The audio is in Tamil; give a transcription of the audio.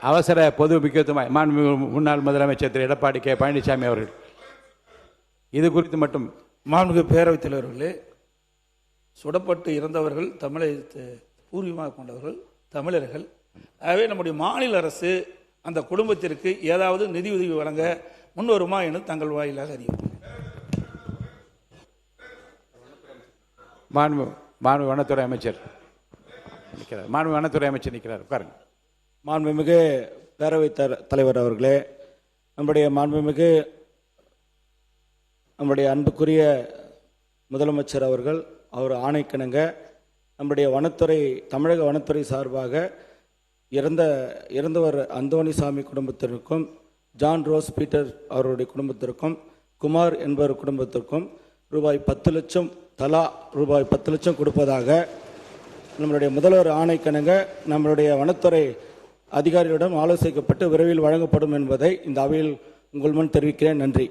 அவசர பொது முக்கியத்துவம் மாண்புமிகு முன்னாள் முதலமைச்சர் திரு எடப்பாடி கே பழனிசாமி அவர்கள் இது குறித்து மட்டும். மாண்புமிகு பேரவைத் தலைவர்களே, சுடப்பட்டு இறந்தவர்கள் தமிழை பூர்வீகமாக கொண்டவர்கள் தமிழர்கள். ஆகவே நம்முடைய மாநில அரசு அந்த குடும்பத்திற்கு ஏதாவது நிதியுதவி வழங்க முன்வருமா என தங்கள் வாயிலாக அறிவிக்கிறேன். மாண்பு வனத்துறை அமைச்சர் நிற்கிறார். மாண்பு வனத்துறை அமைச்சர் நிற்கிறார். உட்காருங்க. மாண்புமிகு பேரவைத் தலைவர் அவர்களே, நம்முடைய அன்புக்குரிய முதலமைச்சர் அவர்கள் அவர் ஆணைக்கிணங்க நம்முடைய தமிழக வனத்துறை சார்பாக இறந்தவர் அந்தோணிசாமி குடும்பத்திற்கும், ஜான் ரோஸ் பீட்டர் அவருடைய குடும்பத்திற்கும், குமார் என்பவர் குடும்பத்திற்கும் ரூபாய் 10 லட்சம் தலா ரூபாய் 10 லட்சம் கொடுப்பதாக நம்மளுடைய முதல்வர் ஆணைக்கிணங்க நம்மளுடைய வனத்துறை அதிகாரிகளிடம் ஆலோசிக்கப்பட்டு விரைவில் வழங்கப்படும் என்பதை இந்த அவையில் உங்கள் முன் தெரிவிக்கிறேன். நன்றி.